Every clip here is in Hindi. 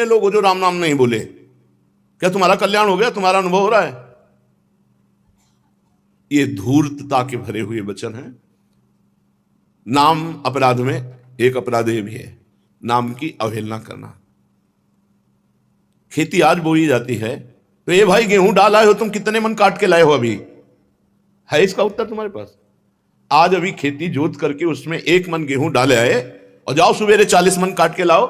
कितने लोग हो जो राम नाम नहीं बोले? क्या तुम्हारा कल्याण हो गया? तुम्हारा अनुभव हो रहा है? ये धूर्तता के भरे हुए वचन हैं। नाम अपराध में एक अपराध ये भी है, नाम की अवहेलना करना। खेती आज बोई जाती है तो ये भाई गेहूं डाला हो तुम, कितने मन काट के लाए हो? अभी है इसका उत्तर तुम्हारे पास? आज अभी खेती जोत करके उसमें 1 मन गेहूं डाले आए और जाओ सवेरे 40 मन काट के लाओ?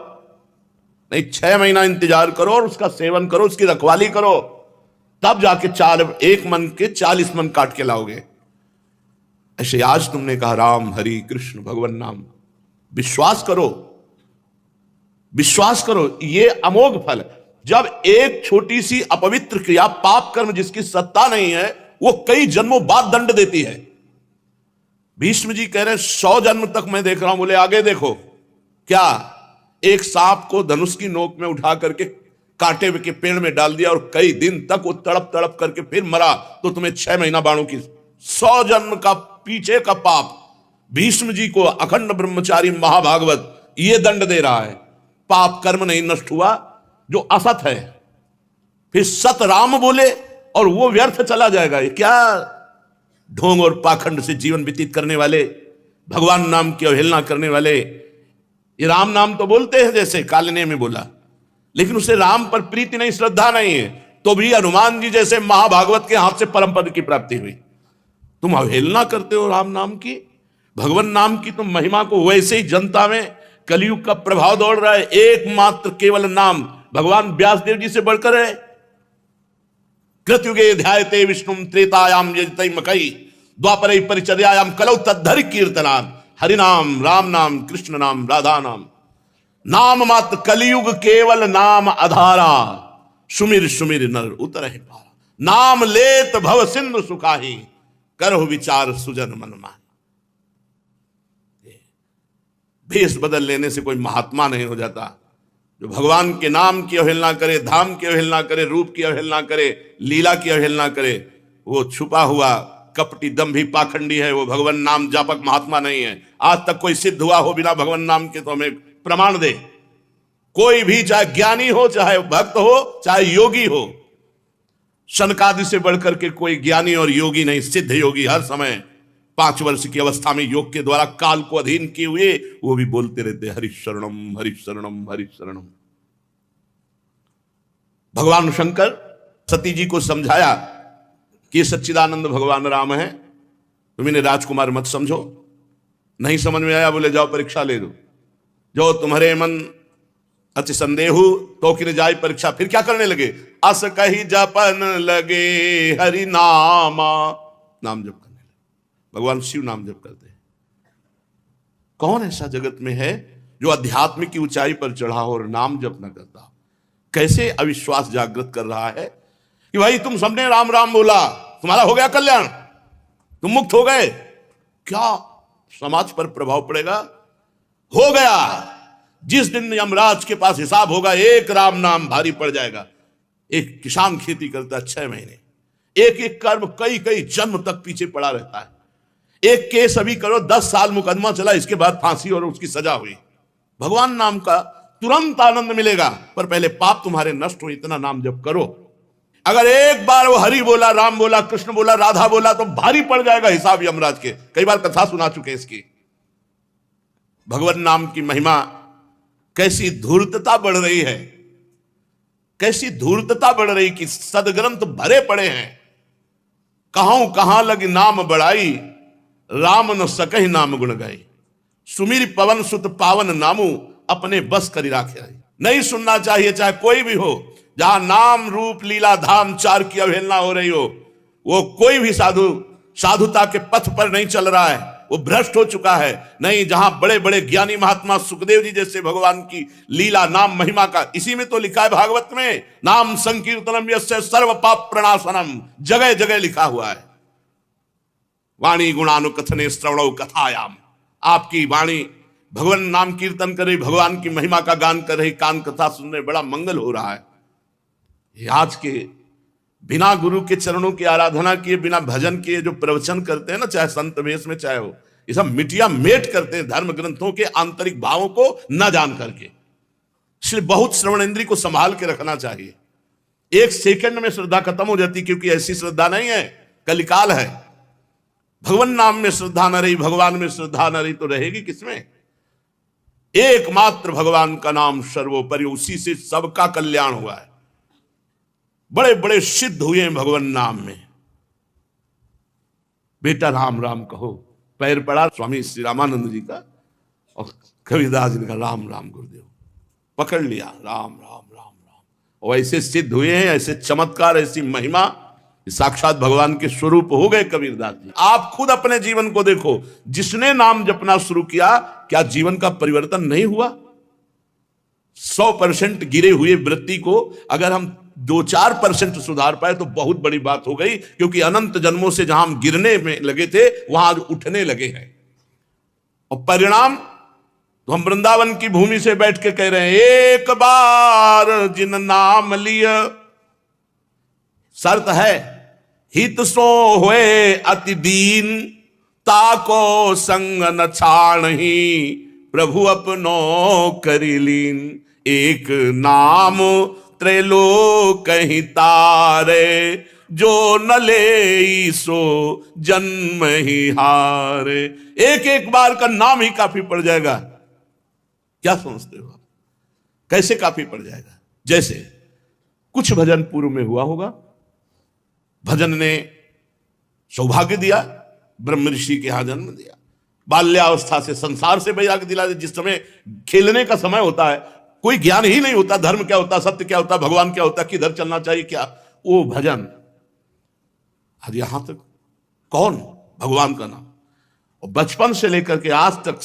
नहीं, 6 महीना इंतजार करो और उसका सेवन करो, उसकी रखवाली करो, तब जाके 1 मन के 40 मन काट के लाओगे। ऐसे आज तुमने कहा राम हरि कृष्ण भगवान नाम, विश्वास करो, विश्वास करो, ये अमोघ फल है। जब एक छोटी सी अपवित्र क्रिया, पाप कर्म जिसकी सत्ता नहीं है, वो कई जन्मों बाद दंड देती है। भीष्म जी कह रहे हैं 100 जन्म तक मैं देख रहा हूं। बोले आगे देखो क्या? एक सांप को धनुष की नोक में उठा करके कांटे के पेड़ में डाल दिया और कई दिन तक वो तड़प तड़प करके फिर मरा, तो तुम्हें 6 महीना बाणों की 100 जन्म का पीछे का पाप भीष्म जी को अखंड ब्रह्मचारी महाभागवत ये दंड दे रहा है। पाप कर्म नहीं नष्ट हुआ जो असत है, फिर सत राम बोले और वो व्यर्थ चला जाएगा। ये क्या ढोंग और पाखंड से जीवन व्यतीत करने वाले, भगवान नाम की अवहेलना करने वाले। ये राम नाम तो बोलते हैं जैसे कालने में बोला, लेकिन उसे राम पर प्रीति नहीं, श्रद्धा नहीं है, तो भी हनुमान जी जैसे महाभागवत के हाथ से परम पद की प्राप्ति हुई। तुम अवहेलना करते हो राम नाम की, भगवान नाम की तुम महिमा को। वैसे ही जनता में कलयुग का प्रभाव दौड़ रहा है। एकमात्र केवल नाम भगवान व्यासदेव जी से बढ़कर है। कृतयुगे ध्यायते विष्णु त्रेतायाम यजते मकई द्वापरे परिचर्यायाम कलौ तद्धरि कीर्तनात् हरिनाम राम नाम कृष्ण नाम राधा नाम। नाम मात्र कलयुग केवल नाम आधारा, सुमिर सुमिर नर उतरहि पारा। नाम लेत भव सिंधु सुखाही करहु विचार सुजन मन मान। भेष बदल लेने से कोई महात्मा नहीं हो जाता। जो भगवान के नाम की अवहेलना करे, धाम की अवहेलना करे, रूप की अवहेलना करे, लीला की अवहेलना करे, वो छुपा हुआ कपटी दंभी पाखंडी है, वो भगवान नाम जापक महात्मा नहीं है। आज तक कोई सिद्ध हुआ हो बिना भगवान नाम के तो हमें प्रमाण दे। कोई भी, चाहे ज्ञानी हो, चाहे भक्त हो, चाहे योगी हो, शनकादि से बढ़कर के कोई ज्ञानी और योगी नहीं। सिद्ध योगी हर समय 5 वर्ष की अवस्था में योग के द्वारा काल को अधीन किए हुए वो भी बोलते रहते हरिशरणम हरिशरणम हरिशरणम। भगवान शंकर सती जी को समझाया कि सच्चिदानंद भगवान राम है, तुम इन्हें राजकुमार मत समझो। नहीं समझ में आया, बोले जाओ परीक्षा ले दो। जो तुम्हारे मन अति संदेह तो कि जाए परीक्षा। फिर क्या करने लगे? अस कही जपन लगे हरि नामा, नाम जप करने लगे। भगवान शिव नाम जप करते हैं। कौन ऐसा जगत में है जो अध्यात्म की ऊंचाई पर चढ़ा हो और नाम जप न करता? कैसे अविश्वास जागृत कर रहा है कि भाई तुम सबने राम राम बोला, तुम्हारा हो गया कल्याण, तुम मुक्त हो गए। क्या समाज पर प्रभाव पड़ेगा? हो गया। जिस दिन यमराज के पास हिसाब होगा, एक राम नाम भारी पड़ जाएगा। एक किसान खेती करता है 6 महीने, एक एक कर्म कई कई जन्म तक पीछे पड़ा रहता है। एक केस अभी करो, 10 साल मुकदमा चला, इसके बाद फांसी और उसकी सजा हुई। भगवान नाम का तुरंत आनंद मिलेगा, पर पहले पाप तुम्हारे नष्ट हो, इतना नाम जप करो। अगर एक बार वो हरि बोला, राम बोला, कृष्ण बोला, राधा बोला, तो भारी पड़ जाएगा हिसाब यमराज के। कई बार कथा सुना चुके इसकी। भगवान नाम की महिमा, कैसी धूर्तता बढ़ रही है, कैसी धूर्तता बढ़ रही कि सदग्रंथ भरे पड़े हैं। कहां लगी नाम बढ़ाई, राम न सकहि नाम गुण गाई। सुमिर पवन सुत पावन नामू, अपने बस करी राखे। नहीं सुनना चाहिए, चाहे कोई भी हो। जहां नाम रूप लीला धाम 4 की अवहेलना हो रही हो, वो कोई भी साधु साधुता के पथ पर नहीं चल रहा है, वो भ्रष्ट हो चुका है। नहीं, जहां बड़े बड़े ज्ञानी महात्मा सुखदेव जी जैसे भगवान की लीला नाम महिमा का, इसी में तो लिखा है भागवत में, नाम संकीर्तनम यस्य सर्व पाप प्रणाशनम, जगह जगह लिखा हुआ है। वाणी गुणानुकथने श्रवणौ कथायाम, आपकी वाणी भगवान नाम कीर्तन कर रही, भगवान की महिमा का गान कर रही, कान कथा सुन रहे, बड़ा मंगल हो रहा है। आज के बिना गुरु के चरणों की आराधना किए, बिना भजन किए जो प्रवचन करते हैं ना, चाहे संत वेश में चाहे हो, ये सब मिटिया मेट करते हैं धर्म ग्रंथों के आंतरिक भावों को न जान करके। इसलिए बहुत श्रवण इंद्री को संभाल के रखना चाहिए। एक सेकंड में श्रद्धा खत्म हो जाती, क्योंकि ऐसी श्रद्धा नहीं है, कलिकाल है। भगवान नाम में श्रद्धा न रही, भगवान में श्रद्धा न रही तो रहेगी किसमें? एकमात्र भगवान का नाम सर्वोपरि, उसी से सबका कल्याण हुआ है। बड़े बड़े सिद्ध हुए हैं भगवान नाम में। बेटा राम राम कहो, पैर पड़ा स्वामी श्री रामानंद जी का और कबीरदास जी का राम राम गुरुदेव, पकड़ लिया राम राम राम राम। और ऐसे सिद्ध हुए हैं, ऐसे चमत्कार, ऐसी महिमा, साक्षात भगवान के स्वरूप हो गए कबीरदास जी। आप खुद अपने जीवन को देखो, जिसने नाम जपना शुरू किया, क्या जीवन का परिवर्तन नहीं हुआ? 100% गिरे हुए वृत्ति को अगर हम 2-4% सुधार पाए तो बहुत बड़ी बात हो गई, क्योंकि अनंत जन्मों से जहां हम गिरने में लगे थे वहां आज उठने लगे हैं। और परिणाम तो हम वृंदावन की भूमि से बैठ के कह रहे हैं, एक बार जिन नाम लिया, शर्त है हित सो होए अति दीन, ताको संग न छाणही प्रभु अपनो करी लीन। एक नाम त्रैलोक कहीं तारे, जो न ले सो जन्म ही हारे। एक एक बार का नाम ही काफी पड़ जाएगा। क्या समझते हो आप? कैसे काफी पड़ जाएगा? जैसे कुछ भजन पूर्व में हुआ होगा, भजन ने सौभाग्य दिया, ब्रह्म ऋषि के यहां जन्म दिया, बाल्यावस्था से संसार से वैराग्य दिला। जिस समय खेलने का समय होता है, कोई ज्ञान ही नहीं होता, धर्म क्या होता, सत्य क्या होता, भगवान क्या होता, किधर चलना चाहिए, क्या, वो भजन। आज यहां तक कौन? भगवान का नाम। और बचपन से लेकर के आज तक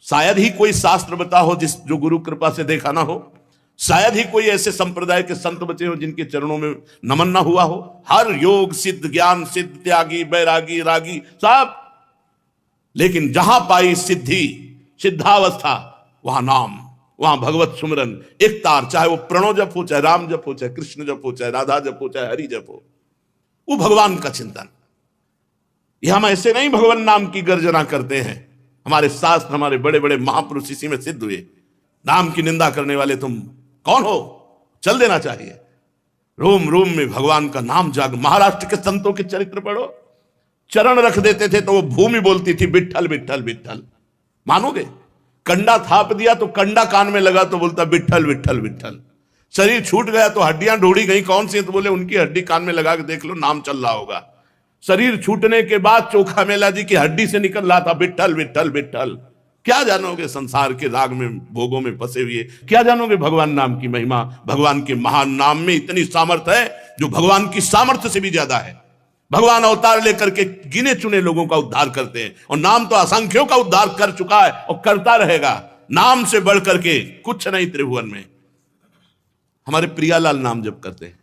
शायद ही कोई शास्त्र बता हो जो गुरु कृपा से देखा ना हो, शायद ही कोई ऐसे संप्रदाय के संत बचे हो जिनके चरणों में नमन ना हुआ हो। हर योग सिद्ध, ज्ञान सिद्ध, त्यागी, बैरागी, रागी सब, लेकिन जहां पाई सिद्धि, सिद्धावस्था, वहां नाम, वहां भगवत सुमरन, एक तार, चाहे वो प्रणव जप हो, चाहे राम जप हो, चाहे कृष्ण जप हो, चाहे राधा जप हो, चाहे हरि जप हो, वो भगवान का चिंतन। यह हम ऐसे नहीं भगवान नाम की गर्जना करते हैं। हमारे शास्त्र, हमारे बड़े बड़े महापुरुष इसी में सिद्ध हुए। नाम की निंदा करने वाले तुम कौन हो? चल देना चाहिए। रोम रोम में भगवान का नाम जाग। महाराष्ट्र के संतों के चरित्र पढ़ो, चरण रख देते थे तो वो भूमि बोलती थी विठ्ठल विठ्ठल विठ्ठल। मानोगे? कंडा थाप दिया तो कंडा कान में लगा तो बोलता विठ्ठल विठ्ठल विठ्ठल। शरीर छूट गया तो हड्डियां ढूंढी गई, कौन सी? तो बोले उनकी हड्डी कान में लगा के देख लो, नाम चल रहा होगा। शरीर छूटने के बाद चोखा मेला जी की हड्डी से निकल रहा था विठ्ठल विठ्ठल विठ्ठल। क्या जानोगे संसार के राग में, भोगों में फंसे हुए, क्या जानोगे भगवान नाम की महिमा? भगवान के महान नाम में इतनी सामर्थ्य है जो भगवान की सामर्थ्य से भी ज्यादा है। भगवान अवतार लेकर के गिने चुने लोगों का उद्धार करते हैं, और नाम तो असंख्यों का उद्धार कर चुका है और करता रहेगा। नाम से बढ़ करके कुछ नहीं त्रिभुवन में। हमारे प्रियालाल नाम जप करते हैं,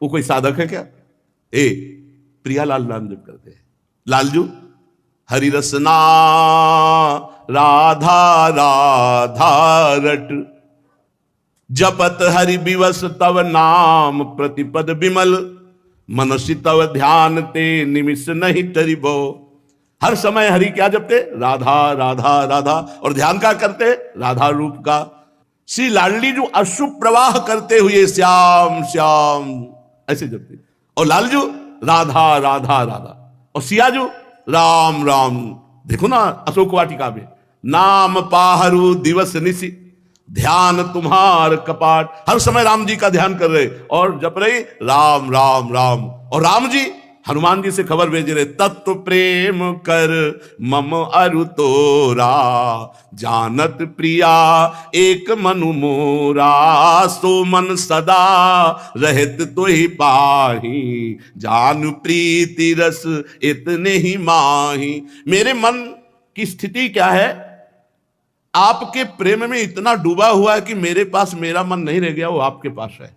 वो कोई साधक है क्या? प्रियालाल नाम जप करते हैं। लालजू हरि रसना राधा राधा रट, जपत हरि विवस तव नाम प्रतिपद विमल, मनसि तव ध्यान ते निमिष नहीं तरिबो। हर समय हरि क्या जपते? राधा राधा राधा। और ध्यान का करते? राधा रूप का। श्री लाडली जो अश्रु प्रवाह करते हुए श्याम श्याम ऐसे जपते, और लालजू राधा राधा राधा, और सियाजू राम राम। देखो ना अशोक वाटिका में, नाम पाहरू दिवस निशि, ध्यान तुम्हार कपाट। हर समय राम जी का ध्यान कर रहे और जप रहे राम राम राम। और राम जी हनुमान जी से खबर भेज रहे, तत्व प्रेम कर मम अरु तोरा, जानत प्रिया एक मनु मोरा, सो मन सदा रहत तो ही पाही, जान प्रीति रस इतने ही माही। मेरे मन की स्थिति क्या है? आपके प्रेम में इतना डूबा हुआ है कि मेरे पास मेरा मन नहीं रह गया, वो आपके पास है।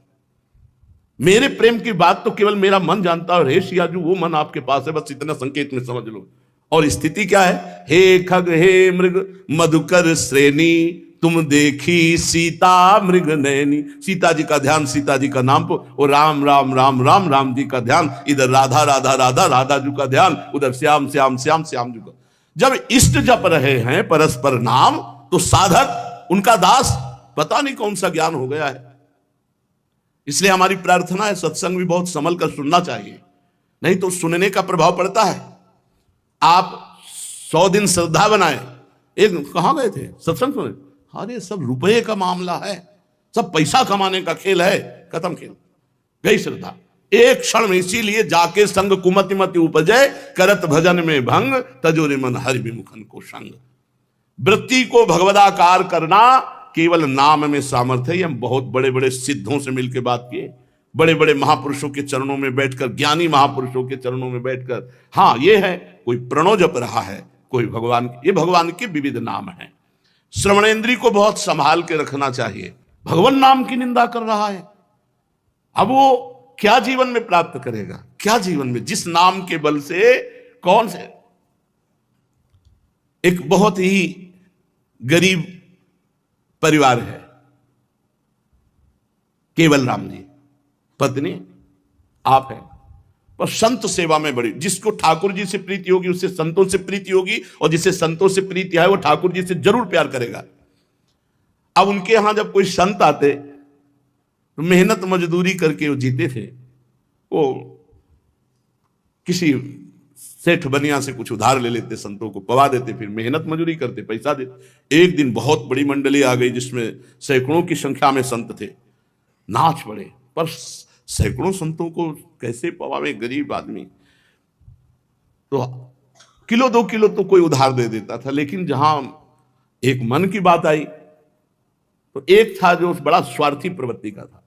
मेरे प्रेम की बात तो केवल मेरा मन जानता है, हे सियाजू वो मन आपके पास है, बस इतना संकेत में समझ लो। और स्थिति क्या है? हे खग हे मृग मधुकर श्रेणी, तुम देखी सीता मृग नयनी। सीता जी का ध्यान सीता जी का नाम पर, और राम राम राम राम राम जी का ध्यान, इधर राधा राधा राधा राधा जी का ध्यान, उधर श्याम श्याम श्याम जी का। जब इष्ट जप रहे हैं परस्पर नाम, तो साधक उनका दास पता नहीं कौन सा ज्ञान हो गया है। इसलिए हमारी प्रार्थना है सत्संग भी बहुत संभल कर सुनना चाहिए, नहीं तो सुनने का प्रभाव पड़ता है। आप 100 दिन श्रद्धा बनाए, एक कहां गए थे सत्संग सुने, अरे सब रुपये का मामला है, सब पैसा कमाने का खेल है, खत्म खेल, गई श्रद्धा एक क्षण में। इसीलिए जाके संग कुमति मति उपजय, करत भजन में भंग, तजोरे मन हरि विमुखन को संग। वृत्ति को भगवदाकार करना केवल नाम में सामर्थ्य है। हम बहुत बड़े बड़े सिद्धों से मिलकर बात किए, बड़े बड़े महापुरुषों के चरणों में बैठकर, ज्ञानी महापुरुषों के चरणों में बैठकर, हाँ ये है कोई प्रणव जप रहा है, कोई भगवान, ये भगवान के विविध नाम है। श्रवणेंद्री को बहुत संभाल के रखना चाहिए। भगवान नाम की निंदा कर रहा है, अब वो क्या जीवन में प्राप्त करेगा, क्या जीवन में, जिस नाम के बल से, कौन से, एक बहुत ही गरीब परिवार है, केवल राम जी, पत्नी आप है, पर संत सेवा में बड़ी, जिसको ठाकुर जी से प्रीति होगी उससे संतों से प्रीति होगी, और जिसे संतों से प्रीति है वो ठाकुर जी से जरूर प्यार करेगा। अब उनके यहां जब कोई संत आते तो मेहनत मजदूरी करके वो जीते थे, वो किसी सेठ बनिया से कुछ उधार ले लेते, संतों को पवा देते, फिर मेहनत मजदूरी करते, पैसा देते। एक दिन बहुत बड़ी मंडली आ गई जिसमें सैकड़ों की संख्या में संत थे, नाच पड़े, पर सैकड़ों संतों को कैसे पवावे गरीब आदमी। तो किलो 2 किलो तो कोई उधार दे देता था, लेकिन जहां एक मन की बात आई तो एक था जो बड़ा स्वार्थी प्रवृत्ति का था,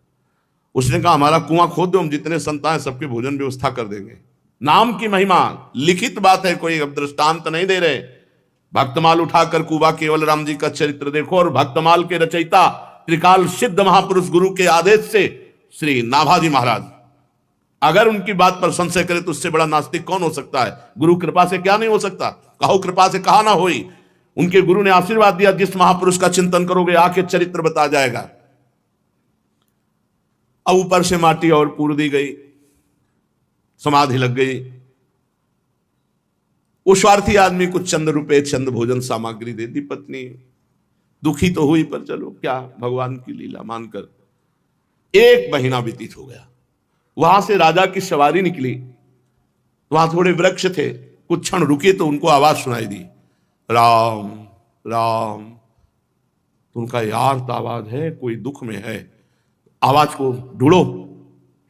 उसने कहा हमारा कुआं खोद दो, हम जितने संत हैं सबके भोजन व्यवस्था कर देंगे। नाम की महिमा, लिखित बात है, कोई अब दृष्टांत नहीं दे रहे। भक्तमाल उठाकर कुबा केवल राम जी का चरित्र देखो, और भक्तमाल के रचयिता त्रिकाल सिद्ध महापुरुष गुरु के आदेश से श्री नाभाजी महाराज, अगर उनकी बात पर संशय करे तो उससे बड़ा नास्तिक कौन हो सकता है। गुरु कृपा से क्या नहीं हो सकता, कहो कृपा से कहा ना होई। उनके गुरु ने आशीर्वाद दिया, जिस महापुरुष का चिंतन करोगे आके चरित्र बता जाएगा। अब ऊपर से माटी और पूर दी गई, समाधि लग गई। वो स्वार्थी आदमी कुछ चंद रुपए, चंद भोजन सामग्री दे दी, पत्नी दुखी तो हुई, पर चलो क्या, भगवान की लीला मानकर 1 महीना व्यतीत हो गया। वहां से राजा की सवारी निकली, वहां थोड़े वृक्ष थे, कुछ क्षण रुके तो उनको आवाज सुनाई दी, राम राम। तो उनका यार तो आवाज है, कोई दुख में है, आवाज को ढूंढो।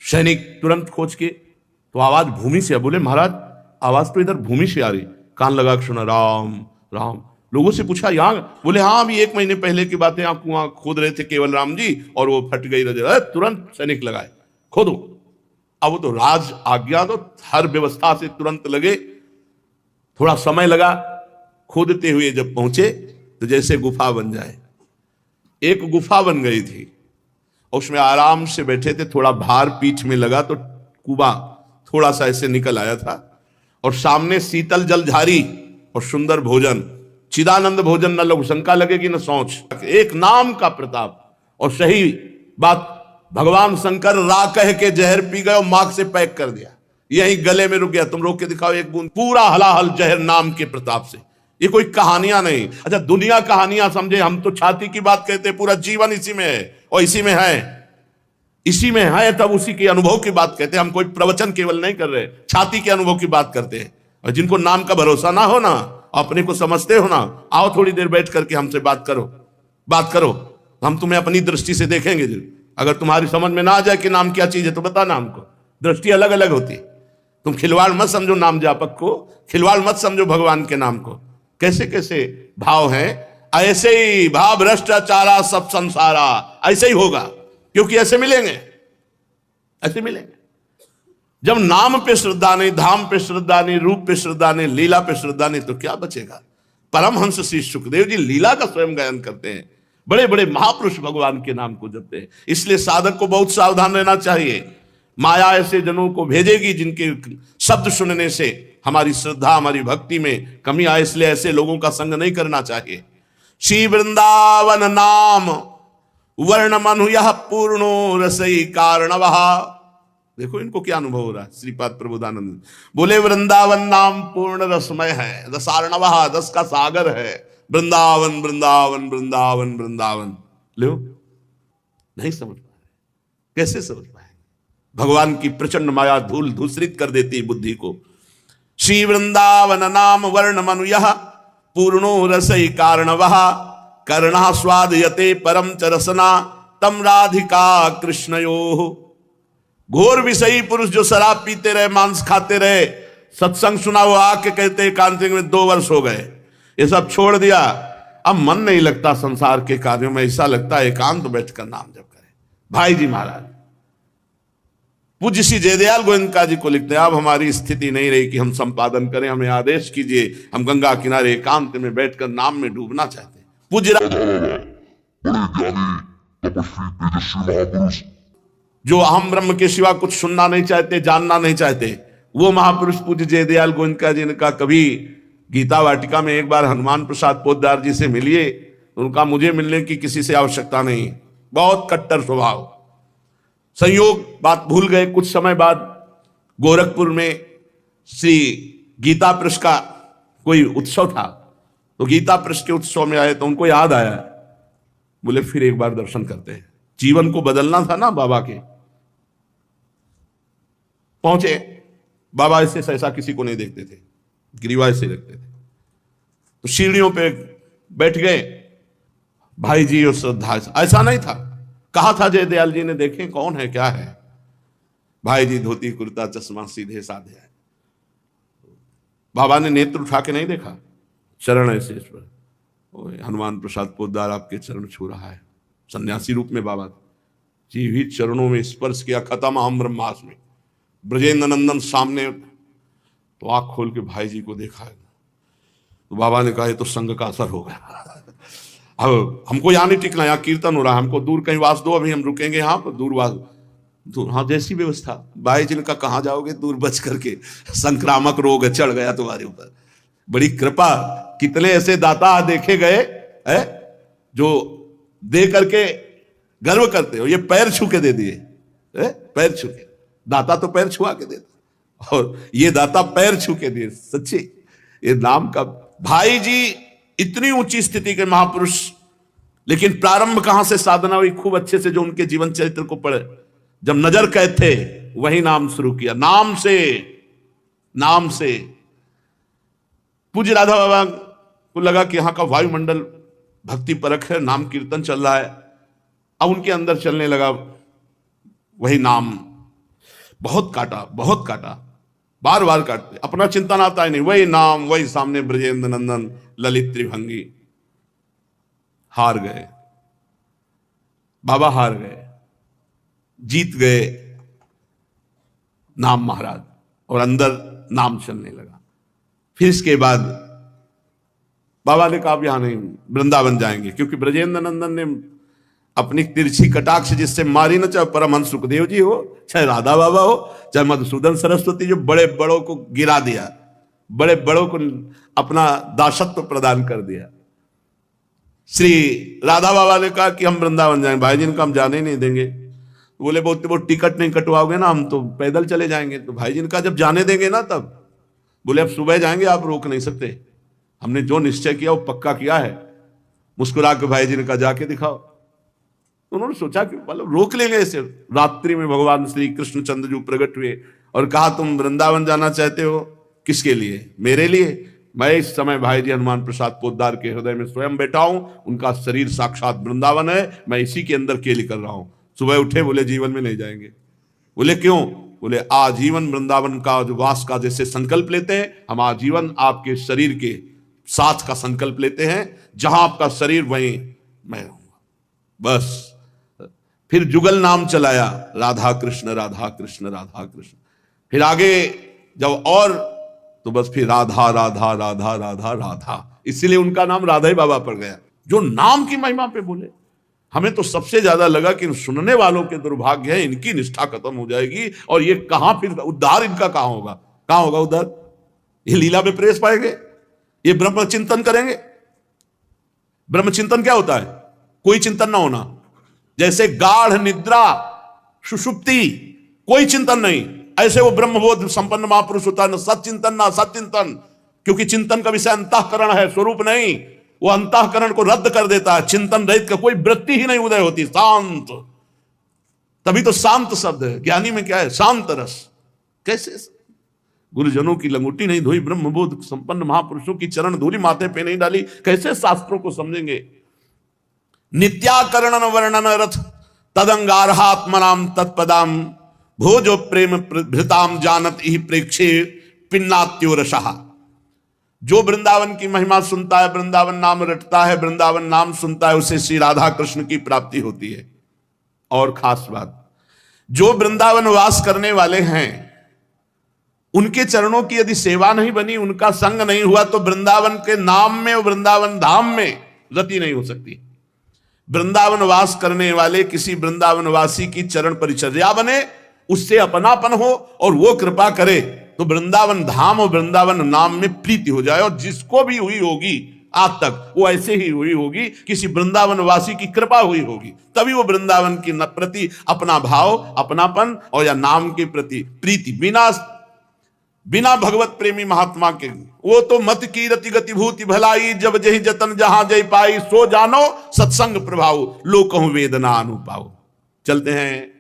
सैनिक तुरंत खोज के, तो आवाज भूमि से, बोले महाराज आवाज तो इधर भूमि से आ रही। कान लगा के सुना, राम राम। लोगों से पूछा यहाँ, बोले हाँ अभी 1 महीने पहले की बात है, यहाँ कुआं खोद रहे थे केवल राम जी और वो फट गई रजे। तुरंत सैनिक लगाए, खोदो। अब वो तो राज आज्ञा, तो हर व्यवस्था से तुरंत लगे। थोड़ा समय लगा, खोदते हुए जब पहुंचे तो जैसे गुफा बन जाए, एक गुफा बन गई थी, उसमें आराम से बैठे थे। थोड़ा भार पीठ में लगा तो कुआं थोड़ा सा ऐसे निकल आया था, और सामने शीतल जलधारी और सुंदर भोजन, चिदानंद भोजन, न लघु शंका लगेगी न सोच। एक नाम का प्रताप। और सही बात, भगवान शंकर रा कह के जहर पी गए और मार्ग से पैक कर दिया, यहीं गले में रुक गया। तुम रोक के दिखाओ एक बूंद, पूरा हलाहल जहर नाम के प्रताप से। ये कोई कहानियां नहीं। अच्छा दुनिया कहानियां समझे, हम तो छाती की बात कहते हैं, पूरा जीवन इसी में है और इसी में है, इसी में है, तब उसी के अनुभव की बात कहते हैं। हम कोई प्रवचन केवल नहीं कर रहे, छाती के अनुभव की बात करते हैं। और जिनको नाम का भरोसा ना हो ना, अपने को समझते हो ना, आओ थोड़ी देर बैठ करके हमसे बात करो, बात करो, हम तुम्हें अपनी दृष्टि से देखेंगे। अगर तुम्हारी समझ में ना आ जाए कि नाम क्या चीज है तो बता नाम को। दृष्टि अलग अलग होती है। तुम खिलवाड़ मत समझो नाम जापक को, खिलवाड़ मत समझो भगवान के नाम को। कैसे कैसे भाव हैं, ऐसे ही भाव भ्रष्टाचारा सब संसारा, ऐसे ही होगा, क्योंकि ऐसे मिलेंगे, ऐसे मिलेंगे। जब नाम पे श्रद्धा नहीं, धाम पे श्रद्धा नहीं, रूप पे श्रद्धा नहीं, लीला पे श्रद्धा नहीं, तो क्या बचेगा। परमहंस श्री सुखदेव जी लीला का स्वयं गायन करते हैं, बड़े बड़े महापुरुष भगवान के नाम को जपते हैं। इसलिए साधक को बहुत सावधान रहना चाहिए। माया ऐसे जनों को भेजेगी जिनके शब्द सुनने से हमारी श्रद्धा, हमारी भक्ति में कमी आए, इसलिए ऐसे लोगों का संग नहीं करना चाहिए। श्री वृंदावन नाम वर्ण मनु यह पूर्णो रसई कारणवः। देखो इनको क्या अनुभव हो रहा है। श्रीपाद प्रबोधानंद बोले वृंदावन नाम पूर्ण रसमय है, रसार्णवः, रस का सागर है। वृंदावन वृंदावन वृंदावन वृंदावन, लो, नहीं समझ पा रहे, कैसे समझ पाएंगे? भगवान की प्रचंड माया धूल धूसरित कर देती बुद्धि को। श्री वृंदावन नाम वर्ण मनुय पूर्णो रसई कारणवः कर्णा स्वादयते परम च रसना तम राधिका कृष्णयोः। घोर विषयी पुरुष जो शराब पीते रहे, मांस खाते रहे, सत्संग सुना हुआ आके कहते एकांतिक में 2 वर्ष हो गए, ये सब छोड़ दिया, अब मन नहीं लगता संसार के कार्यों में, ऐसा लगता है एकांत बैठकर नाम जप करें। भाई जी महाराज पूज्य श्री जयदयाल गोविंदका जी को लिखते हैं, अब हमारी स्थिति नहीं रही कि हम संपादन करें, हमें आदेश कीजिए, हम गंगा किनारे एकांत में बैठकर नाम में डूबना चाहते हैं। पूज्य जो अहम ब्रह्म के सिवा कुछ सुनना नहीं चाहते, जानना नहीं चाहते, वो महापुरुष पूज्य जयदयाल गोविंदका जी ने कहा कभी गीता वाटिका में एक बार हनुमान प्रसाद पोद्दार जी से मिलिए, उनका मुझे मिलने की किसी से आवश्यकता नहीं, बहुत कट्टर स्वभाव। संयोग बात भूल गए, कुछ समय बाद गोरखपुर में श्री गीता पृष्ठ का कोई उत्सव था, तो गीता पृष्ठ के उत्सव में आए तो उनको याद आया, बोले फिर एक बार दर्शन करते हैं, जीवन को बदलना था ना बाबा के। पहुंचे, बाबा ऐसे सहसा किसी को नहीं देखते थे, गिरिवा से रखते थे, तो सीढ़ियों पे बैठ गए भाई जी और श्रद्धा। ऐसा नहीं था, कहा था जयदयाल जी ने, देखें कौन है क्या है। भाई जी धोती कुर्ता चश्मा सीधे साधे है, बाबा ने नेत्र उठा के नहीं देखा, चरण ऐसे इस पर, हनुमान प्रसाद पोद्दार आपके चरण छू रहा है, सन्यासी रूप में बाबा जी भी चरणों में स्पर्श किया, खत्म अहम ब्रह्मास्मि। ब्रजेंद्र नंदन सामने, तो आंख खोल के भाई जी को देखा है, तो बाबा ने कहा ये तो संग का असर हो गया, अब हमको यहाँ नहीं टिकना, यहाँ कीर्तन हो रहा है, हमको दूर कहीं वास दो, अभी हम रुकेंगे यहाँ पर, दूर वास दूर, हाँ जैसी व्यवस्था। भाई जी ने कहा कहाँ जाओगे, दूर बच करके, संक्रामक रोग चढ़ गया तुम्हारे ऊपर, बड़ी कृपा। कितने ऐसे दाता देखे गए है जो दे करके गर्व करते हो, ये पैर छू के दे दिए, पैर छू के, दाता तो पैर छुआ के देता, और ये दाता पैर छू के दिए, सच्ची ये नाम का। भाई जी इतनी ऊंची स्थिति के महापुरुष, लेकिन प्रारंभ कहां से साधना हुई, खूब अच्छे से जो उनके जीवन चरित्र को पढ़े, जब नजर कैद थे वही नाम शुरू किया, नाम से, नाम से। पूज्य राधा बाबा को लगा कि यहां का वायुमंडल भक्ति परक है, नाम कीर्तन चल रहा है, अब उनके अंदर चलने लगा वही नाम। बहुत काटा, बहुत काटा, बार बार काटते, अपना चिंतन आता ही नहीं, वही नाम, वही सामने ब्रजेंद्र नंदन ललित त्रिभंगी। हार गए बाबा, हार गए, जीत गए नाम महाराज, और अंदर नाम चलने लगा। फिर इसके बाद बाबा ने कहा अब यहां नहीं, वृंदावन जाएंगे, क्योंकि ब्रजेंद्र नंदन ने अपनी तिरछी कटाक्ष जिससे मारी न, चाहे परमहंस सुखदेव जी हो, चाहे राधा बाबा हो, चाहे मधुसूदन सरस्वती, जो बड़े बड़ों को गिरा दिया, बड़े बड़ों को अपना दासत्व प्रदान कर दिया। श्री राधा बाबा ने कहा कि हम वृंदावन जाएंगे, भाई जी ने कहा हम जाने नहीं देंगे। बोले वो टिकट नहीं कटवाओगे ना, हम तो पैदल चले जाएंगे। तो भाई जी ने कहा जब जाने देंगे ना तब। बोले अब सुबह जाएंगे, आप रोक नहीं सकते, हमने जो निश्चय किया वो पक्का किया है। मुस्कुरा के भाई जी ने कहा जाके दिखाओ। उन्होंने सोचा कि मतलब रोक लेंगे ऐसे। रात्रि में भगवान श्री कृष्णचंद्र जी प्रकट हुए और कहा तुम वृंदावन जाना चाहते हो, किसके लिए? मेरे लिए। मैं इस समय भाई जी हनुमान प्रसाद पोद्दार के हृदय में स्वयं बैठा हूं, उनका शरीर साक्षात वृंदावन है, मैं इसी के अंदर केली कर रहा हूं। सुबह उठे, बोले जीवन में नहीं जाएंगे। बोले क्यों? बोले आजीवन वृंदावन का जो वास का जैसे संकल्प लेते हैं, हम आजीवन आपके शरीर के साथ का संकल्प लेते हैं, जहां आपका शरीर वहीं मैं रहूंगा। बस फिर जुगल नाम चलाया, राधा कृष्ण राधा कृष्ण राधा कृष्ण। फिर आगे जब और तो बस फिर राधा राधा राधा राधा राधा, इसीलिए उनका नाम राधा ही बाबा पड़ गया, जो नाम की महिमा पे बोले। हमें तो सबसे ज्यादा लगा कि सुनने वालों के दुर्भाग्य है, इनकी निष्ठा खत्म हो जाएगी और ये कहां फिर उद्धार इनका कहां होगा? कहां होगा उद्धार? ये लीला में प्रेस पाएंगे, ये ब्रह्म चिंतन करेंगे। ब्रह्म चिंतन क्या होता है? कोई चिंतन ना होना, जैसे गाढ़ निद्रा सुषुप्ति, कोई चिंतन नहीं, ऐसे वो ब्रह्मबोध संपन्न महापुरुष होता है। न सत चिंतन ना सत चिंतन, क्योंकि चिंतन का विषय अंतःकरण है, स्वरूप नहीं। वो अंतःकरण को रद्द कर देता है, चिंतन रहित का कोई वृत्ति ही नहीं उदय होती, शांत। तभी तो शांत शब्द है। ज्ञानी में क्या है? शांत रस। कैसे? गुरुजनों की लंगोटी नहीं धोई, ब्रह्मबोध संपन्न महापुरुषों की चरण धूलि माथे पे नहीं डाली, कैसे शास्त्रों को समझेंगे? नित्याकरणन वर्णन रथ तदंगारहात्मनाम तत्पदाम भोजो प्रेम भृताम जानत ही प्रेक्षे पिन्नात्यो रसहा। जो वृंदावन की महिमा सुनता है, वृंदावन नाम रटता है, वृंदावन नाम सुनता है, उसे श्री राधा कृष्ण की प्राप्ति होती है। और खास बात, जो वृंदावन वास करने वाले हैं, उनके चरणों की यदि सेवा नहीं बनी, उनका संग नहीं हुआ, तो वृंदावन के नाम में, वृंदावन धाम में रति नहीं हो सकती। वृंदावन वास करने वाले किसी वृंदावन वासी की चरण परिचर्या बने, उससे अपनापन हो और वो कृपा करे, तो वृंदावन धाम और वृंदावन नाम में प्रीति हो जाए। और जिसको भी हुई होगी आज तक, वो ऐसे ही हुई होगी, किसी वृंदावन वासी की कृपा हुई होगी, तभी वो वृंदावन के प्रति अपना भाव, अपनापन और या नाम के प्रति प्रीति, बिना भगवत प्रेमी महात्मा के, वो तो मत की रति गति भूति भलाई, जब जही जतन जहां जय पाई, सो जानो सत्संग प्रभाव, लोकहु वेदना अनुपाओ। चलते हैं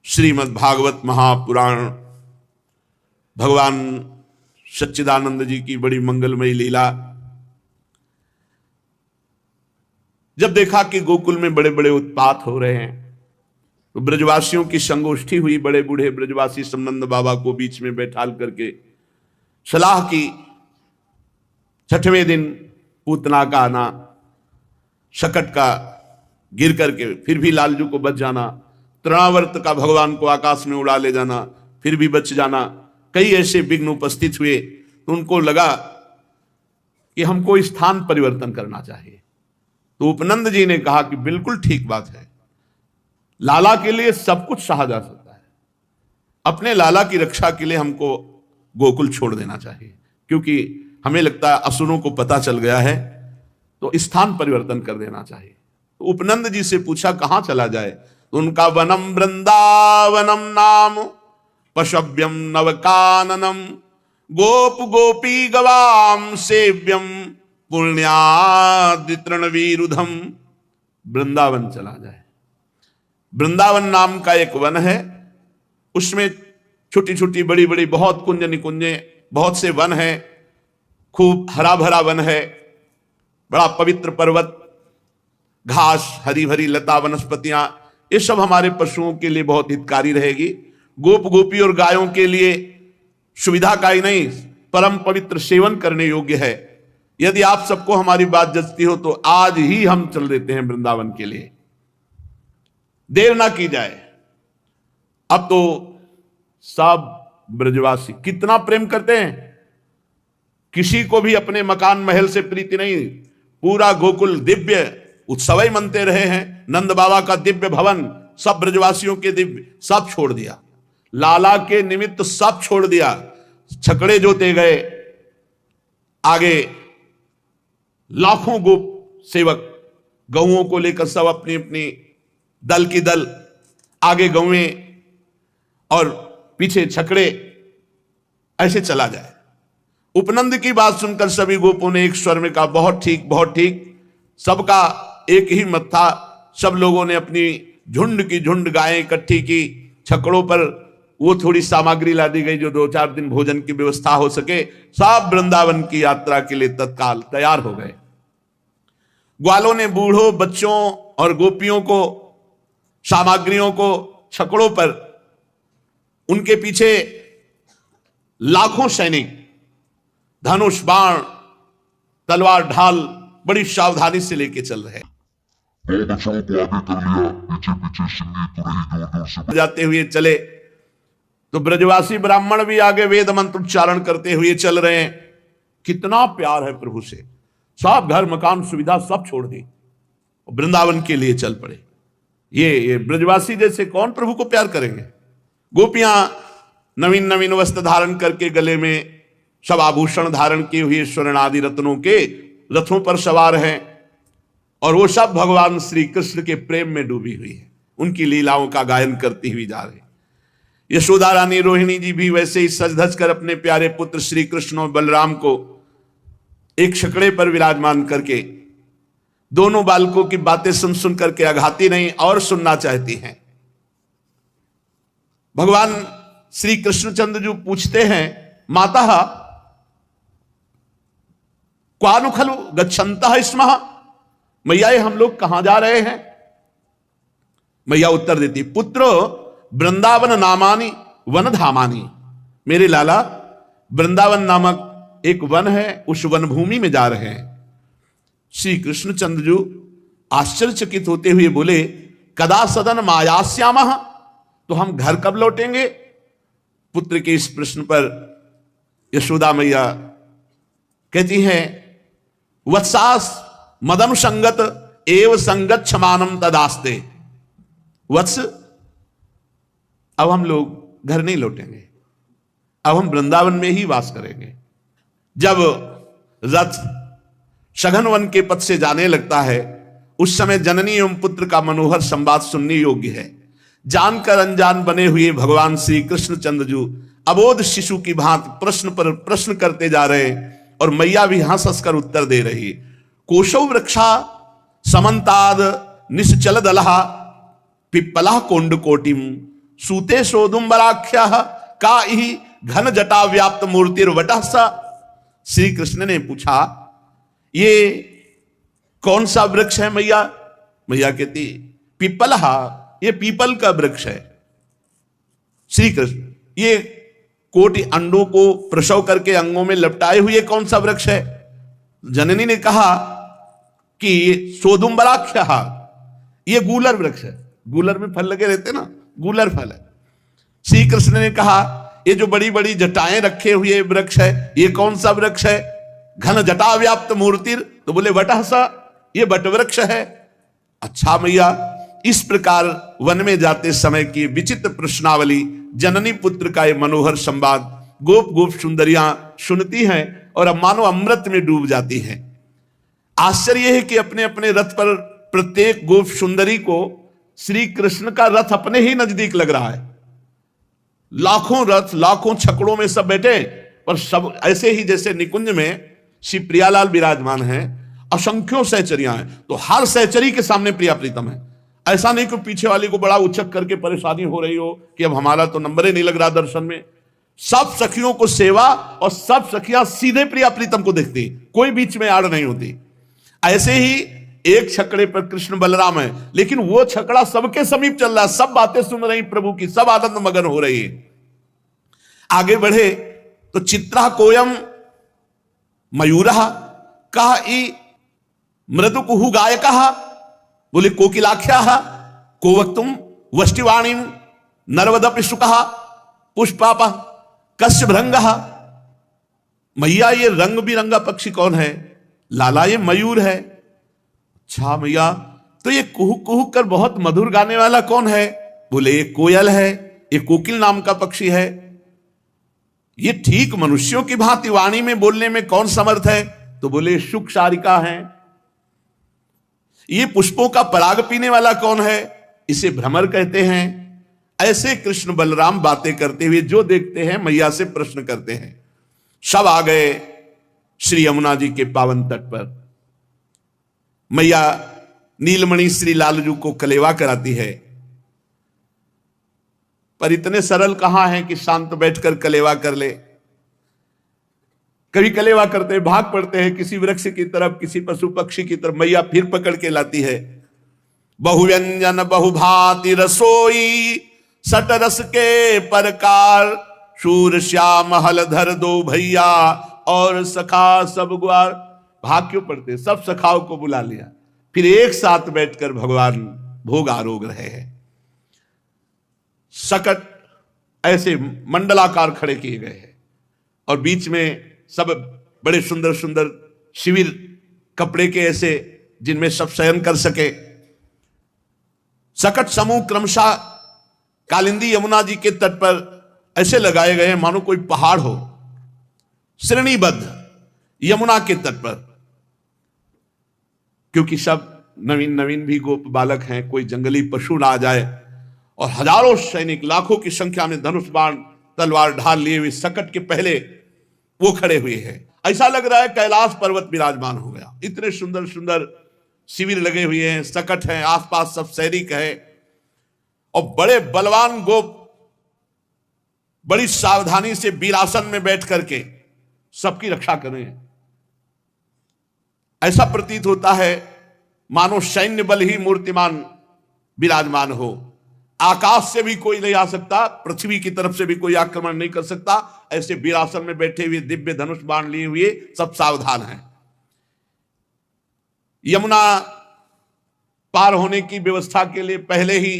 श्रीमद् भागवत महापुराण। भगवान सच्चिदानंद जी की बड़ी मंगलमयी लीला। जब देखा कि गोकुल में बड़े बड़े उत्पात हो रहे हैं, तो ब्रजवासियों की संगोष्ठी हुई। बड़े बूढ़े ब्रजवासी समनंद बाबा को बीच में बैठाल करके सलाह की। 6वें दिन पूतना का आना, शकट का गिर करके फिर भी लालजू को बच जाना, तृणावर्त का भगवान को आकाश में उड़ा ले जाना, फिर भी बच जाना, कई ऐसे विघ्न उपस्थित हुए। तो उनको लगा कि हमको स्थान परिवर्तन करना चाहिए। तो उपनंद जी ने कहा कि बिल्कुल ठीक बात है, लाला के लिए सब कुछ सहा जा सकता है, अपने लाला की रक्षा के लिए हमको गोकुल छोड़ देना चाहिए, क्योंकि हमें लगता है असुरों को पता चल गया है, तो स्थान परिवर्तन कर देना चाहिए। तो उपनंद जी से पूछा कहां चला जाए? तो उनका वनम वृंदावनम नाम पशव्यम नवकाननम गोप गोपी गवाम सेव्यम पुण्यादितृणवीरुधम। वृंदावन चला जाए। वृंदावन नाम का एक वन है, उसमें छोटी छोटी बड़ी बड़ी बहुत कुंज निकुंजे, बहुत से वन है, खूब हरा भरा वन है, बड़ा पवित्र पर्वत, घास, हरी भरी लता, वनस्पतियां, ये सब हमारे पशुओं के लिए बहुत हितकारी रहेगी। गोप गोपी और गायों के लिए सुविधा का ही नहीं, परम पवित्र सेवन करने योग्य है। यदि आप सबको हमारी बात जचती हो तो आज ही हम चल देते हैं वृंदावन के लिए, देर ना की जाए। अब तो सब ब्रजवासी कितना प्रेम करते हैं, किसी को भी अपने मकान महल से प्रीति नहीं। पूरा गोकुल दिव्य उत्सव मनते रहे हैं, नंद बाबा का दिव्य भवन, सब ब्रजवासियों के दिव्य, सब छोड़ दिया, लाला के निमित्त सब छोड़ दिया। छकड़े जोते गए, आगे लाखों गोप सेवक गौओं को लेकर सब अपनी अपनी दल की दल, आगे गौएं और पीछे छकड़े, ऐसे चला जाए। उपनंद की बात सुनकर सभी गोपों ने एक स्वर में कहा बहुत ठीक, बहुत ठीक। सबका एक ही मत था। सब लोगों ने अपनी झुंड की झुंड गायें इकट्ठी की, छकड़ों पर वो थोड़ी सामग्री ला दी गई जो 2-4 दिन भोजन की व्यवस्था हो सके। सब वृंदावन की यात्रा के लिए तत्काल तैयार हो गए। ग्वालों ने बूढ़ों, बच्चों और गोपियों को, सामग्रियों को छकड़ों पर, उनके पीछे लाखों सैनिक धनुष, बाण, तलवार, ढाल बड़ी सावधानी से लेके चल रहे हैं। जाते हुए चले तो ब्रजवासी ब्राह्मण भी आगे वेद मंत्र उच्चारण करते हुए चल रहे हैं। कितना प्यार है प्रभु से, सब घर मकान सुविधा सब छोड़ दी, वृंदावन के लिए चल पड़े। ये ब्रजवासी जैसे कौन प्रभु को प्यार करेंगे। गोपियां नवीन नवीन वस्त्र धारण करके, गले में सब आभूषण धारण किए हुए, स्वर्ण आदि रत्नों के रथों पर सवार हैं, और वो सब भगवान श्री कृष्ण के प्रेम में डूबी हुई है, उनकी लीलाओं का गायन करती हुई जा रही। यशोदा रानी, रोहिणी जी भी वैसे ही सज धज कर अपने प्यारे पुत्र श्री कृष्ण और बलराम को एक छकड़े पर विराजमान करके दोनों बालकों की बातें सुन सुन करके अघाती नहीं और सुनना चाहती हैं। भगवान श्री कृष्णचंद्र जी पूछते हैं, माता क्वानु खलु गच्छन्तः स्मः, मैया ये हम लोग कहां जा रहे हैं? मैया उत्तर देती, पुत्रो वृंदावन नामानि वन धामानि, मेरे लाला वृंदावन नामक एक वन है, उस वन भूमि में जा रहे हैं। श्री कृष्णचंद्र जी आश्चर्यचकित होते हुए बोले, कदा सदन मायास्यामः, तो हम घर कब लौटेंगे? पुत्र के इस प्रश्न पर यशोदा मैया कहती हैं, वत्सास मदनुसंगत एव संगत क्षमानम तदास्ते, वत्स अब हम लोग घर नहीं लौटेंगे, अब हम वृंदावन में ही वास करेंगे। जब रथ सघन वन के पथ से जाने लगता है, उस समय जननी एवं पुत्र का मनोहर संवाद सुनने योग्य है। जानकर अनजान बने हुए भगवान श्री कृष्णचंद्र जी अबोध शिशु की भांति प्रश्न पर प्रश्न करते जा रहे, और मैया भी हंस हंस कर उत्तर दे रही। कोशौ वृक्षा समन्ताद निश्चल दलहा पिप्पला कोंड कोटिम सूते सोदुम्बराख्या का ही घन जटा व्याप्त मूर्तिर्वटः सा। श्री कृष्ण ने पूछा, ये कौन सा वृक्ष है मैया? मैया कहती, पिप्पलहा, ये पीपल का वृक्ष है। श्री कृष्ण, ये कोटि अंडों को प्रसव करके अंगों में लपटाए हुए कौन सा वृक्ष है? जननी ने कहा कि सोदुम्बराख्या, ये गूलर वृक्ष है। गूलर में फल लगे रहते ना, गूलर फल है। श्री कृष्ण ने कहा, ये जो बड़ी बड़ी जटाएं रखे हुए वृक्ष है, ये कौन सा वृक्ष है? घन जटा व्याप्त मूर्तिर, तो बोले वटः सा, ये बट वृक्ष है। अच्छा मैया, इस प्रकार वन में जाते समय की विचित्र प्रश्नावली, जननी पुत्र का ये मनोहर संवाद गोप गोप सुंदरियां सुनती हैं और अब मानो अमृत में डूब जाती हैं। आश्चर्य है कि अपने अपने रथ पर प्रत्येक गोप सुंदरी को श्री कृष्ण का रथ अपने ही नजदीक लग रहा है। लाखों रथ, लाखों छकड़ों में सब बैठे, पर सब ऐसे ही जैसे निकुंज में श्री प्रियालाल विराजमान हैं, असंख्यों सहचरियां हैं, तो हर सहचरी के सामने प्रिया प्रीतम है। ऐसा नहीं कि पीछे वाली को बड़ा उचक करके परेशानी हो रही हो कि अब हमारा तो नंबर ही नहीं लग रहा दर्शन में। सब सखियों को सेवा, और सब सखियां सीधे प्रिया प्रीतम को देखती, कोई बीच में आड़ नहीं होती। ऐसे ही एक छकड़े पर कृष्ण बलराम है, लेकिन वो छकड़ा सबके समीप चल रहा है, सब बातें सुन रही प्रभु की, सब आनंद मगन हो रही है। आगे बढ़े तो चित्रा कोयम मयूरः कहा मृदु कुहु गायकः, बोले कोकिलाख्या को वक्तुम वष्टिवाणी नर्वदपि शुकः पुष्पापः कश्य भृंगः। मैया, ये रंग बिरंगा पक्षी कौन है? लाला, ये मयूर है। अच्छा मैया, तो ये कुहू कुहू कर बहुत मधुर गाने वाला कौन है? बोले ये कोयल है, ये कोकिल नाम का पक्षी है। ये ठीक मनुष्यों की भांति वाणी में बोलने में कौन समर्थ है? तो बोले शुक शारिका है। ये पुष्पों का पराग पीने वाला कौन है? इसे भ्रमर कहते हैं। ऐसे कृष्ण बलराम बातें करते हुए जो देखते हैं मैया से प्रश्न करते हैं। सब आ गए श्री यमुना जी के पावन तट पर। मैया नीलमणि श्री लालजू को कलेवा कराती है, पर इतने सरल कहां है कि शांत बैठकर कलेवा कर ले। कभी कलेवा करते भाग पड़ते हैं किसी वृक्ष की तरफ, किसी पशु पक्षी की तरफ, मैया फिर पकड़ के लाती है। बहुव्यंजन बहुभांति रसोई सट रस के परकार, शूर श्याम हलधर दो भैया और सखा सब ग्वार। भाग क्यों पड़ते? सब सखाओं को बुला लिया, फिर एक साथ बैठकर भगवान भोग आरोग रहे हैं। सकट ऐसे मंडलाकार खड़े किए गए हैं और बीच में सब बड़े सुंदर सुंदर शिविर कपड़े के ऐसे जिनमें सब शयन कर सके। सकट समूह क्रमशः कालिंदी यमुना जी के तट पर ऐसे लगाए गए हैं मानो कोई पहाड़ हो, श्रेणीबद्ध यमुना के तट पर। क्योंकि सब नवीन नवीन भी गोप बालक हैं, कोई जंगली पशु ना आ जाए, और हजारों सैनिक लाखों की संख्या में धनुष बाण तलवार ढाल लिए हुए सकट के पहले वो खड़े हुए हैं। ऐसा लग रहा है कैलाश पर्वत विराजमान हो गया। इतने सुंदर सुंदर शिविर लगे हुए हैं, सकट हैं, आसपास सब सैनिक है, और बड़े बलवान गोप बड़ी सावधानी से वीरासन में बैठ करके सबकी रक्षा कर रहे हैं। ऐसा प्रतीत होता है मानो सैन्य बल ही मूर्तिमान विराजमान हो। आकाश से भी कोई नहीं आ सकता, पृथ्वी की तरफ से भी कोई आक्रमण नहीं कर सकता। ऐसे वीरासन में बैठे हुए, दिव्य धनुष बाण लिए हुए सब सावधान हैं। यमुना पार होने की व्यवस्था के लिए पहले ही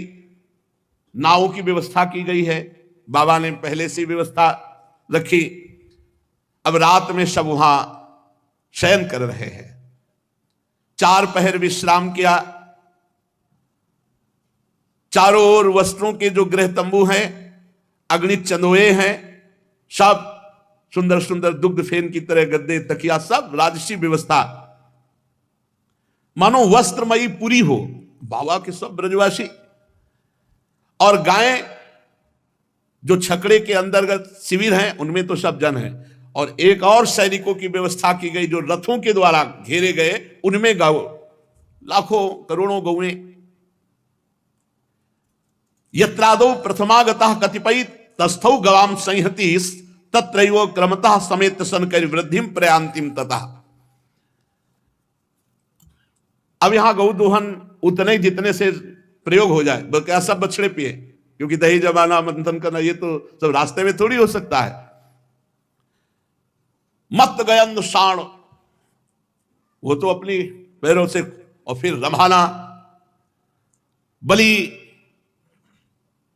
नावों की व्यवस्था की गई है। बाबा ने पहले से व्यवस्था रखी। अब रात में सब वहां शयन कर रहे हैं। 4 पहर विश्राम किया। चारों ओर वस्त्रों के जो गृह तंबू हैं, अगणित चंदोए हैं, सब सुंदर सुंदर दुग्ध फेन की तरह गद्दे, तकिया, सब राजसी व्यवस्था, मानो वस्त्रमयी पूरी हो। बाबा के सब ब्रजवासी और गायें जो छकड़े के अंतर्गत शिविर हैं उनमें तो सब जन हैं, और एक और सैनिकों की व्यवस्था की गई जो रथों के द्वारा घेरे गए, उनमें गौ, लाखों करोड़ों गौएं। यत्रादौ प्रथमागतः कतिपय तस्थौ गवाम संहति तत्रैव क्रमतः समेत सनकर वृद्धिम प्रयांतिम ततः। अब यहां गौ दोहन उतने जितने से प्रयोग हो जाए, क्या सब बछड़े पिए, क्योंकि दही जमाना, मंथन करना, ये तो सब रास्ते में थोड़ी हो सकता है। मत गयंद शाण, वो तो अपनी पैरों से, और फिर रमाना, बलि,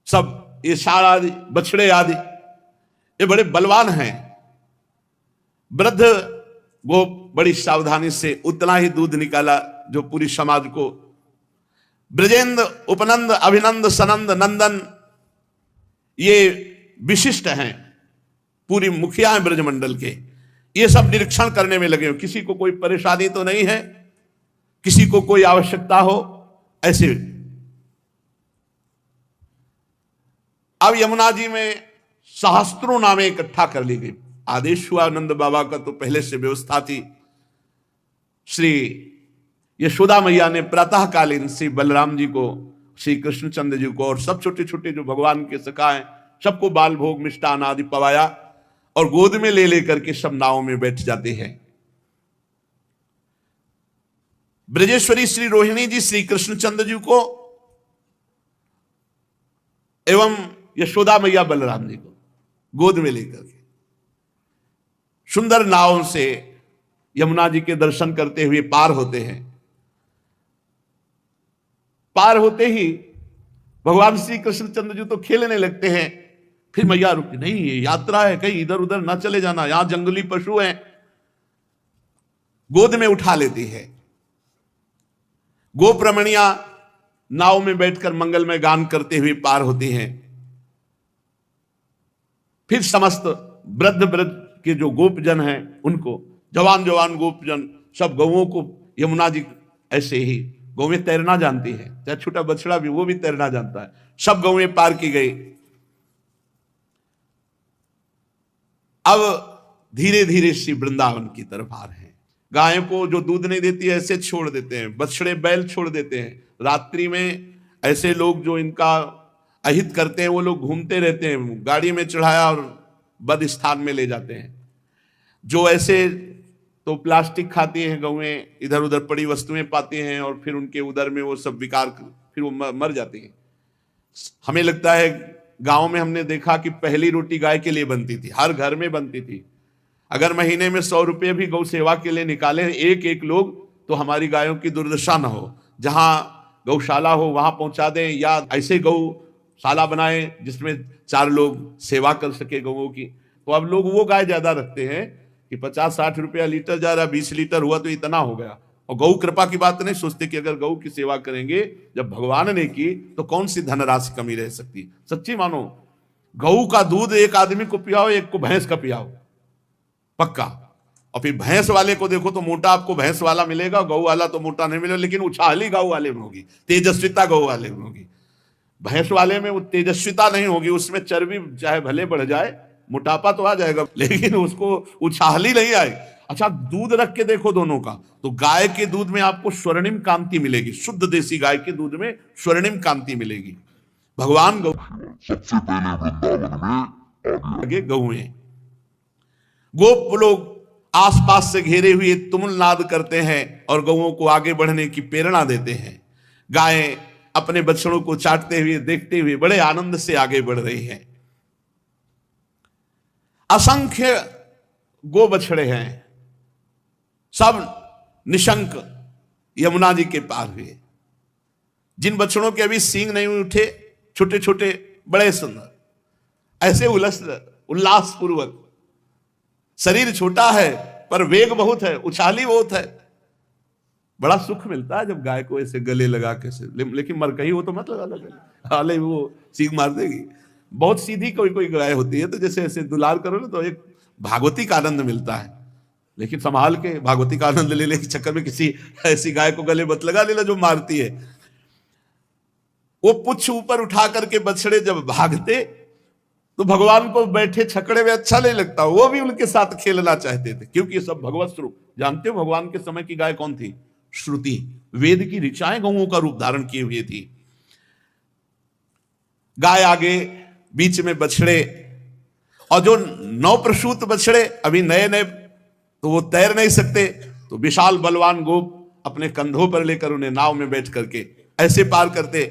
सब ये साड़ आदि, बछड़े आदि, ये बड़े बलवान हैं। वृद्ध वो बड़ी सावधानी से उतना ही दूध निकाला जो पूरी समाज को, ब्रजेंद्र, उपनंद, अभिनंद, सनंद, नंदन, ये विशिष्ट हैं, पूरी मुखिया हैं ब्रजमंडल के। ये सब निरीक्षण करने में लगे हो, किसी को कोई परेशानी तो नहीं है, किसी को कोई आवश्यकता हो, ऐसे। अब यमुना जी में सहस्त्रों नावें इकट्ठा कर ली गई। आदेश हुआ, नंद बाबा का तो पहले से व्यवस्था थी। श्री यशोदा मैया ने प्रातःकालीन श्री बलराम जी को, श्री कृष्णचंद्र जी को और सब छोटे छोटे जो भगवान के सखा हैं सबको बाल भोग, मिष्टान आदि पवाया, और गोद में ले लेकर के सब नाव में बैठ जाते हैं। ब्रजेश्वरी श्री रोहिणी जी श्री कृष्णचंद्र जी को एवं यशोदा मैया बलराम जी को गोद में लेकर के सुंदर नाव से यमुना जी के दर्शन करते हुए पार होते हैं। पार होते ही भगवान श्री कृष्णचंद्र जी तो खेलने लगते हैं। फिर मैया रुकी, नहीं ये यात्रा है, कहीं इधर उधर ना चले जाना, यहां जंगली पशु हैं। गोद में उठा लेती है। गोप्रमणिया नाव में बैठकर मंगलमय गान करते हुए पार होती हैं। फिर समस्त वृद्ध वृद्ध के जो गोपजन हैं उनको, जवान जवान गोपजन, सब गौओं को यमुना जी ऐसे ही, गौएं तैरना जानती है, चाहे छोटा बछड़ा भी, वो भी तैरना जानता है। सब गौएं पार की गई। अब धीरे धीरे श्री वृंदावन की तरफ आ रहे हैं। गायों को जो दूध नहीं देती है ऐसे छोड़ देते हैं, बछड़े बैल छोड़ देते हैं। रात्रि में ऐसे लोग जो इनका अहित करते हैं वो लोग घूमते रहते हैं, गाड़ी में चढ़ाया और बद स्थान में ले जाते हैं। जो ऐसे तो प्लास्टिक खाती हैं गौएं, इधर उधर पड़ी वस्तुएं पाती हैं और फिर उनके उदर में वो सब विकार, फिर वो मर जाती हैं। हमें लगता है गांव में हमने देखा कि पहली रोटी गाय के लिए बनती थी, हर घर में बनती थी। अगर महीने में 100 रुपये भी गौ सेवा के लिए निकाले एक एक लोग, तो हमारी गायों की दुर्दशा न हो। जहां गौशाला हो वहां पहुंचा दें, या ऐसे गौशाला बनाएं जिसमें 4 लोग सेवा कर सके गौओं की। तो अब लोग वो गाय ज्यादा रखते हैं कि 50-60 रुपया लीटर जा रहा, 20 लीटर हुआ तो इतना हो गया। और गौ कृपा की बात नहीं सोचते कि अगर गौ की सेवा करेंगे जब भगवान ने की तो कौन सी धनराशि कमी रह सकती। सच्ची मानो, गौ का दूध एक आदमी को पियाओ, एक को भैंस का पियाओ, पक्का। और फिर भैंस वाले को देखो तो मोटा आपको भैंस वाला मिलेगा, गौ वाला तो मोटा नहीं मिलेगा, लेकिन उछाली गौ वाले में होगी, तेजस्विता गौ वाले में होगी। भैंस वाले में वो तेजस्विता नहीं होगी, उसमें चर्बी चाहे भले बढ़ जाए, मोटापा तो आ जाएगा, लेकिन उसको उछाली नहीं आए। अच्छा, दूध रख के देखो दोनों का, तो गाय के दूध में आपको स्वर्णिम कांति मिलेगी, शुद्ध देसी गाय के दूध में स्वर्णिम कांति मिलेगी। भगवान गौ सबसे पहले वृंदावन में आगे गौएं, गोप लोग आसपास से घेरे हुए तुमुल नाद करते हैं और गौओं को आगे बढ़ने की प्रेरणा देते हैं। गायें अपने बछड़ों को चाटते हुए देखते हुए बड़े आनंद से आगे बढ़ रही हैं। असंख्य गो बछड़े हैं, सब निशंक यमुना जी के पार हुए। जिन बछड़ों के अभी सींग नहीं उठे, छोटे छोटे बड़े सुंदर, ऐसे उल्लास पूर्वक, शरीर छोटा है पर वेग बहुत है, उछाली बहुत है। बड़ा सुख मिलता है जब गाय को ऐसे गले लगा के से, लेकिन मर कहीं वो तो मत लगा लगे, हाले वो सींग मार देगी। बहुत सीधी कोई कोई गाय होती है तो जैसे ऐसे दुलार करो ना तो एक भागवती का आनंद मिलता है, लेकिन संभाल के भागवती का आनंद लेने के चक्कर में किसी ऐसी गाय को गले मत लगा लेना जो मारती है। वो पुच्छ ऊपर उठा करके बछड़े जब भागते तो भगवान को बैठे छकड़े में अच्छा नहीं लगता, वो भी उनके साथ खेलना चाहते थे, क्योंकि ये सब भगवत स्वरूप। जानते हो भगवान के समय की गाय कौन थी? श्रुति, वेद की ऋचाएं गौओं का रूप धारण किए हुए थी। गाय आगे, बीच में बछड़े, और जो नवप्रसूत बछड़े अभी नए नए तो वो तैर नहीं सकते, तो विशाल बलवान गोप अपने कंधों पर लेकर उन्हें नाव में बैठ करके ऐसे पार करते